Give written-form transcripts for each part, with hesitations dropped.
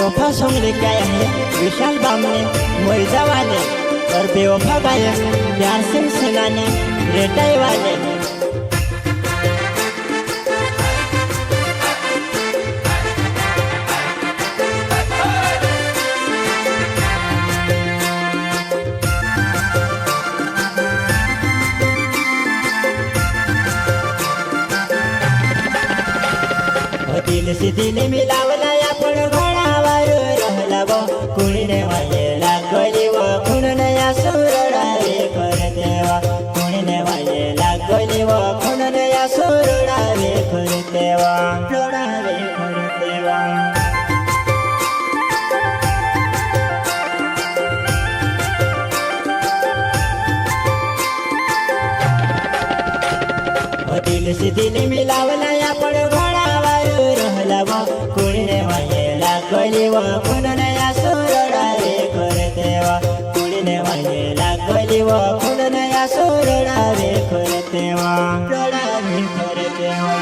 बेवफा सॉन्ग लेके आया है विशाल बामने मोइजा वाले और बेवफा गायक प्यार सिंह सेनानी रेटाई वाले। दिल से दिल मिलावला आपण घोडावर रहला वो कुणीने वाजेला गली व कुणनया सुरडावे कर देवा कुणीने वाजेला गली व कुणनया सुरडावे कर देवा रडावे कर देवा। दिल से दिल मिलावला आपण घोडावर रहला वो कुणीने वाजेला गली व कुणनया सुरडावे कर देवा कुणीने वाजेला गली व कुणनया सुरडावे कर देवा रडावे कर देवा।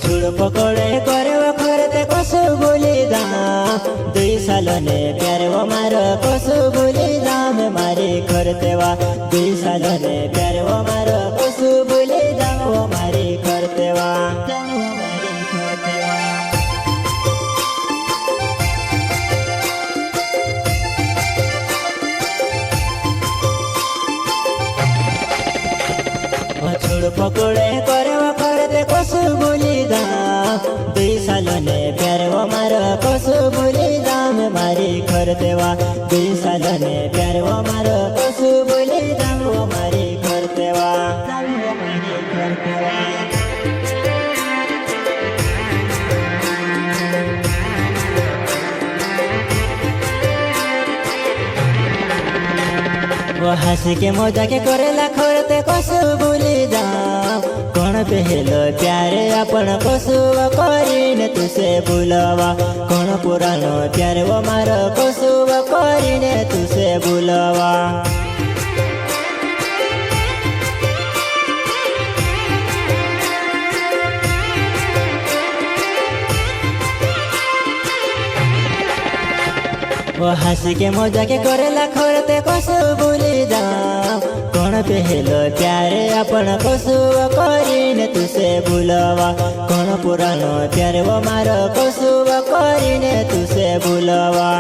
छुड़ पकड़े करे करते कसो बोली दाम दुई साल ने प्यार वो मार कसो बोली दाम मारे करते वा दुई साल ने प्यार वो मार कसो बोली दाम वो मारे करते वा मारे करते वा। छुड़ पकड़े करे करते कसो बोली दाम दुई साल ने प्यार वो मार कसो बोली दाम मारी करते वा दुई साल ने प्यार वो मार कसो बोली दाम वो मारी करते वा मारी करते वा। वो हंसी के मजा के करेला करते कसो बोली दाम कौन पहलो प्यारे अपन कसो करीने तुसे बुलावा कौन पुरानो प्यारे वो मार कसो करीने तुसे बुलावा। वो हंसी के मजा के करेला करते कसो बोली दाम कौन पहलो प्यारे अपन कसो करीने तुसे बुलावा कौन पुरानो प्यारे वो मार कसो करीने तुसे बुलावा।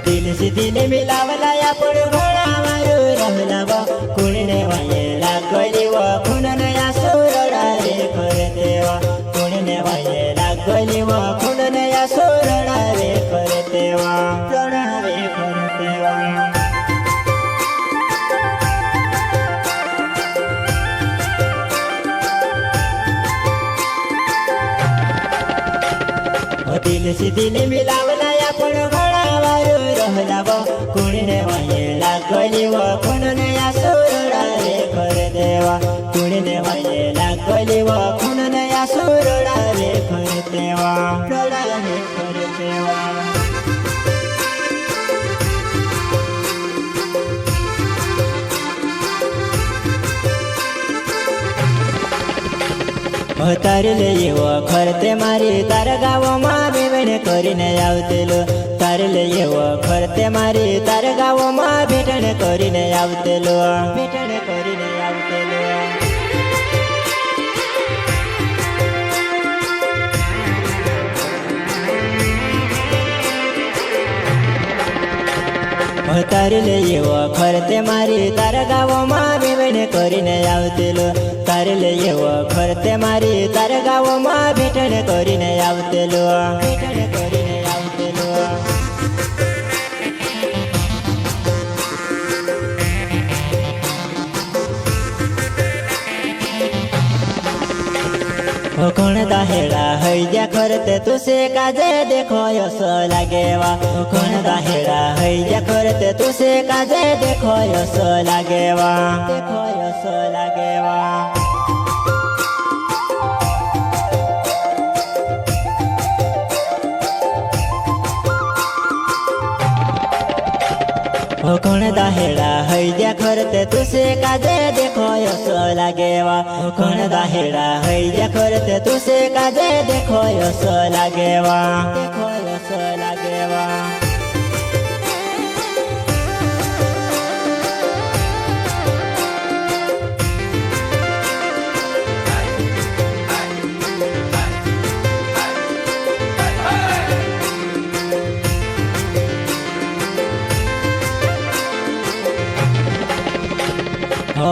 दिल से दिल मिलावला आपण घोडावर रहला वो कुणीने वाजेला गली व कुणनया सुरडावे कर देवा कुणीने वाजेला गली व कुणनया सुरडावे कर देवा रडावे कर देवा। दिल से दिल मिलावला आपण घोडावर रहला वो कुणीने वाजेला गली व कुणनया सुरडावे कर देवा कुणीने वाजेला गली व कुणनया सुरडावे कर देवा रडावे कर देवा। तारले येव खरते मारी तार गावમાં બેવણ કરીને આવતેલો તારલે येव ખરતે મારી તાર ગાવમાં ભેટણ કરીને આવતેલો ભેટણ કરીને આવતેલો। તારલે येव ખરતે મારી તાર ગાવમાં બેવણ કરીને આવતેલો તારલે येव ખરતે મારી તાર ગાવમાં ભેટણ કરીને આવતેલો ભેટણ કરીને આવતેલો। कोण दाहेडा हैजा करते तुसे काजे देखो यस लागेवा कोण दाहेडा हैजा करते तुसे काजे देखो यस लागेवा देखो यस लागेवा कोण दाहेडा हैजा करते तुसे काजे देखो यस लागेवा कोण दाहेडा हैजा करते तुसे काजे देखो यस लागेवा देखो यस लागेवा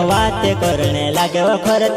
बात करने लगे वो खरत